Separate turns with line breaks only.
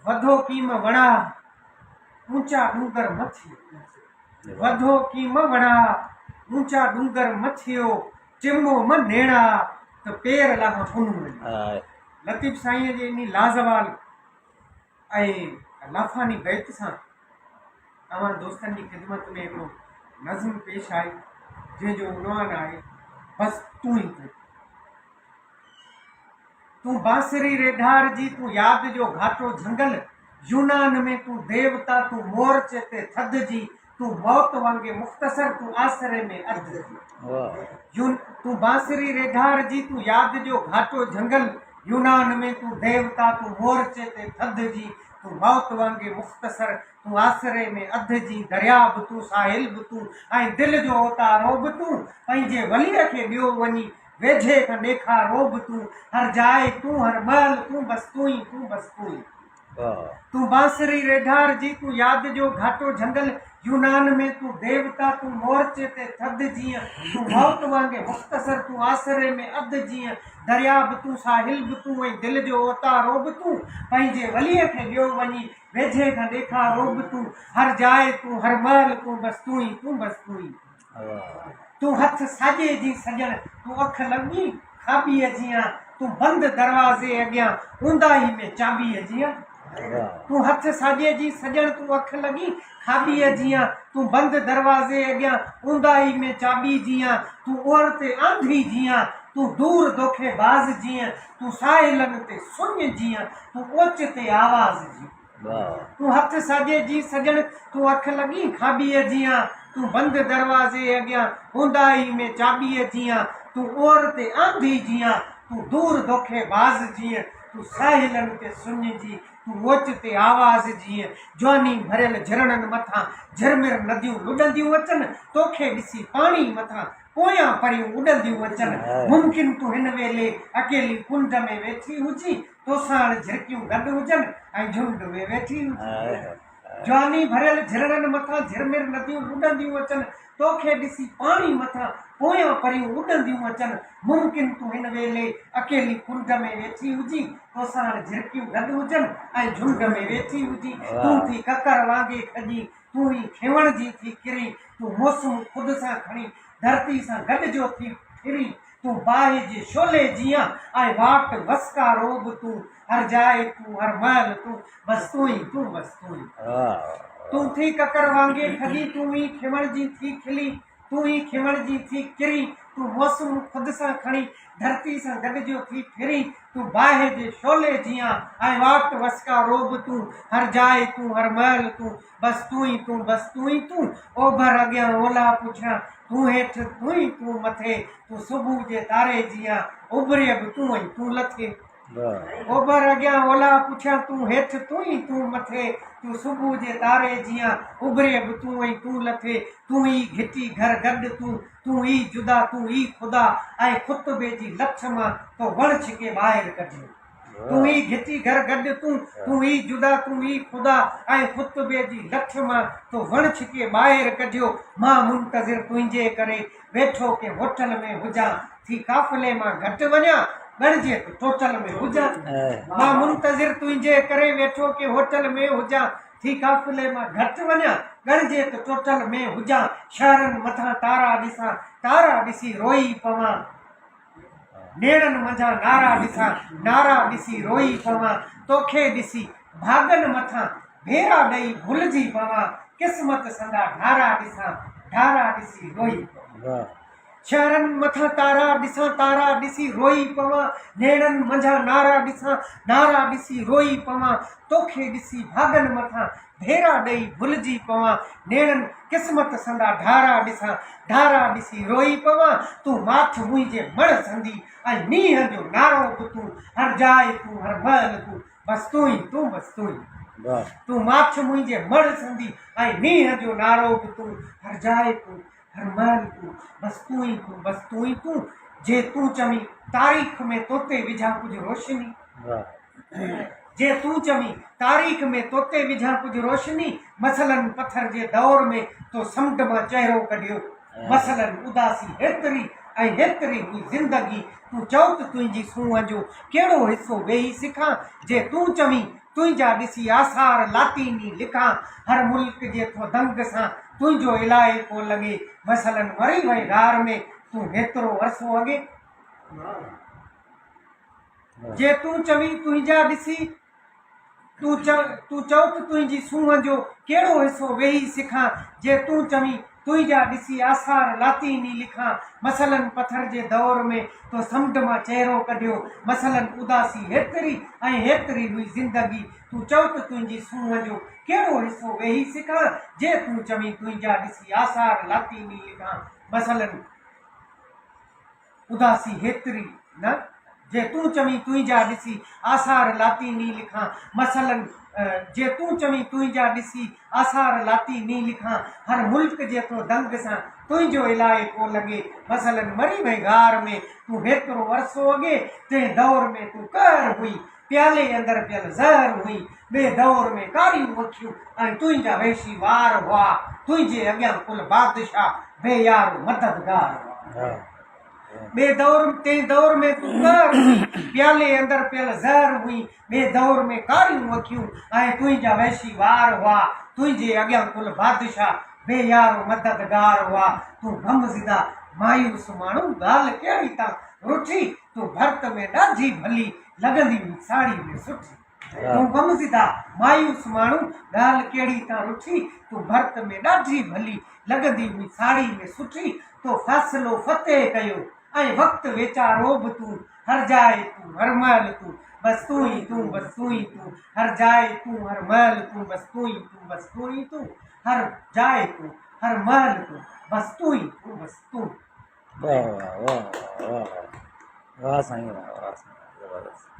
वधो कीम वणा ऊंचा डूंगर मथियो वधो कीम वणा ऊंचा डूंगर मथियो चिमो मन नेड़ा तो पेर लामा फुनू लतीफ़ साईं जे इन लाजवाल लाफानी बैत सां तव्हां दोस्तनि जी ख़िदमत में हिकिड़ो नज़्म पेश आई जंहिंजो उनवान आहे बस तूं ही तूं बांसुरी रेढार जी तूं यादि जो घाटो झंगल यूनान में तूं देवता तूं मोर्चे ते थधि जी तूं मौत वांगे मुख़्तसर तूं आसरे में अधु जी तूं बांसुरी रेढार जी तूं यादि जो घाटो झंगल यूनान में तूं देवता तूं मोर्चे ते थधि जी तूं मौत वांगे मुख़्तसर तूं आसरे में अधु जी दरिया बि तूं साहिल बि तूं ऐं दिलि जो उतारो बि तूं पंहिंजे वलीअ खे ॾियो वञी वेझे खां ॾेखारो बि तूं हर जाइ तूं हर महल तूं बस तूं ई तूं बांसुरी रेढार जी तूं यादि जो घाटो झंगल यूनान में तूं देवता तूं मोर्चे ते थधि जीअं तूं मौत वांगे मुख़्तसर तूं आसरे में अधु जीअं दरिया बि तूं साहिल बि तूं ऐं दिलि जो उतारो बि तूं पंहिंजे वलीअ खे ॾियो वञी वेझे खां ॾेखारो बि तूं हर जाइ तूं हर महल तूं बस तूं ई तूं हथ साॼे जी सॼण तूं अख लॻी खाॿीअ जीअं तूं बंदि दरवाज़े अॻियां ऊंदाही में चाॿीअ जीअं तूं हथ साॼे जी सॼण तूं अख लॻी खाॿीअ जीअं तूं बंदि दरवाज़े अॻियां ऊंदाही में चाॿी जीअं तूं ओर ते आंधी जीअं तूं दूर दोखे बाज़ जीअं तूं साहिलनि ते सुञ जीअं तूं ओच ते आवाज़ जी तूं हथ साॼे जी सॼण तूं अख लॻी खाॿीअ जीअं तूं बंदि दरवाज़े अॻियां ऊंदाही में चाॿीअ जीअं तूं ओर ते आंधी जीअं तूं दूर दोखे बाज़ जीअं तूं साहिलनि ते सुञ जी तूं ओच ते आवाज़ जीअं जवानी भरियल झरणनि मथां झरमिर नदियूं लुॾंदियूं अचनि तोखे ॾिसी पाणी मथां पोयां परियूं उॾंदियूं अचनि मुमकिन तूं हिन वेले अकेली कुंड में वेठी हुजी तोसां झिरकियूं गॾु हुजनि ऐं झुंड में वेठी हुजी जवानी भरियल झरणनि मथां झिरमिर नदियूं लुॾंदियूं अचनि तोखे ॾिसी पाणी मथां पोयां परियूं उॾंदियूं अचनि मुमकिन तूं हिन वेले अकेली कुंड में वेठी हुजी तोसां झिरकियूं गॾु हुजनि ऐं झुंड में वेठी हुजी तूं थी ककर वांगे खजी तूं ई खेवण जी थी किरी तूं मौसम ख़ुदि सां खणी धरती सां गॾिजो थी फिरी तूं बाहि जे शोले जीअं ऐं वाट वसकारो बि तूं हर जाइ तूं हर महल तूं बस तूं ई तूं थी ककर वांगे खजी तूं ई खेवण जी थी खिली तूं ई खेवण जी थी किरी तूं मौसम ख़ुदि सां खणी धरती सां गॾिजो थी फिरी तूं बाहि जे शोले जीअं ऐं वाट वसकारो बि तूं हर जाइ तूं हर महल तूं बस तूं ई ओभर अॻियां ओला पुठियां तूं हेठि तूं मथे तूं सुबुह जे तारे जीअं उभरे बि तूं लथे ओभर अॻियां ओला पुठियां तूं हेठि तूं मथे तूं सुबुह जे तारे जीअं उभरे बि तूं लथे तूं ई घिटी घर गॾु तूं ई जुदा तूं ई ख़ुदा ऐं ख़ुतबे जी लठ मां तो वण छिके ॿाहिरि कढियो तूं ई घिटी घर गॾु तूं ई जुदा तूं ई ख़ुदा ऐं ख़ुतबे जी लठ मां तो वण छिके ॿाहिरि कढियो मां मुंतज़िर तुंहिंजे करे वेठो के होटल में हुजां थी काफ़िले मां घटि वञा गणजे तो टोटल में हुजां मां मुंतज़िर तुंहिंजे करे वेठो के होटल में हुजां थी काफ़िले मां घटि वञा गणजे तो टोटल में हुजां शहरनि मथां तारा ॾिसी रोई पवां नेड़नि मंझां नारा ॾिसी रोई पवां तोखे ॾिसी भागनि मथां भेरा ॾेई भुलिजी पवां क़िस्मत संदा ढारा ॾिसी रोई पवां शहरनि मथां तारा ॾिसी रोई पवां नेड़नि मंझां नारा ॾिसी रोई पवां तोखे ॾिसी भागनि मथां भेरा ॾेई भुलिजी पवां नेड़नि क़िस्मत संदा ढारा ॾिसी रोई पवां तूं माठ मुंहिंजे मण संदी ऐं मींहं जो नारो बि तूं हर जाइ तूं हर महल तूं बस तूं ई तूं माठ मुंहिंजे मण संदी ऐं मींहं जो नारो बि तूं हर जाइ तूं हर महल तूं बस तूं ई जे तूं चवीं तारीख़ में तोते विझां कुझु रोशनी जे तूं चवीं तारीख़ में तोते विझां कुझु रोशनी मसलन पत्थर जे दौर में तो समुंड मां चहिरो कढियो मसलन उदासी हेतिरी हुई ज़िंदगी तूं चओ त तुंहिंजी सूंहं जो कहिड़ो हिसो वेही सिखां जे तूं चवीं तुंहिंजा ॾिसी आसार लातीनी लिखां हर मुल्क जे थो दंग सां तुंहिंजो इलाइक़ो लॻे मसलन मरी वई गार में तूं हेतिरो अरसो अॻे जे तूं चवी तुंहिंजा ॾिसी तूं चओ त तुंहिंजी सूंहं जो कहिड़ो हिसो वेही सिखां जे तूं चवी तुंहिंजा ॾिसी आसार लातीनी लिखां मसलन पथर जे दौर में तो समुंड मां चहिरो कढियो मसलन उदासी हेतिरी ऐं हेतिरी हुई ज़िंदगी तूं चओ त तुंहिंजी सूंहं जो कहिड़ो हिसो वेही सिखां जे तूं चवी तुंहिंजा ॾिसी आसार लातीनी लिखां मसलन उदासी हेतिरी न जे तूं चवी तुंहिंजा ॾिसी आसार लातीनी लिखां मसलन जे तूं चवी तुंहिंजा ॾिसी आसार लातीनी लिखां हर मुल्क जे तो दंग सां तुंहिंजो इलाइक़ो लॻे मसलन मरी वई गार में तूं हेतिरो अरसो अॻे तंहिं दौर में तूं कहर हुई प्याले अंदरि पियल ज़हर हुई ॿिए दौर में कारियूं अखियूं ऐं तुंहिंजा वेशी वार हुआ तुंहिंजे अॻियां कुल बादशाह बेयारो मददगार हुआ ॿिए दौर में तूं कहर हुई प्याले अंदरि पियल ज़हर हुई ॿिए दौर में कारियूं अखियूं ऐं तुंहिंजा वैशी वार हुआ तुंहिंजे अॻियां कुल बादशाह बेयारो मददगार हुआ तूं गमज़िदा मायूस माण्हू ॻाल्हि कहिड़ी तां रुठी तूं भर्त में ॾाढी भली लॻंदी हुई साड़ी में सुठी तूं गमज़िदा मायूस माण्हू ॻाल्हि कहिड़ी तां रुठी तूं भर्त में ॾाढी भली लॻंदी हुई साड़ी में सुठी तो फ़ैसिलो फ़तेह कयो ऐं वक़्तु वेचारो बि तूं हर जाइ तूं हर महल तूं बस तूं ई तूं बस तूं ई तूं हर जाइ तूं हर महल तूं बस तूं ई तूं बस तूं ई तूं हर जाइ तूं हर महल तूं बस तूं ई तूं बस तूं।
वाह वाह वाह वाह वाह साईं वाह साईं ज़बरदस्त।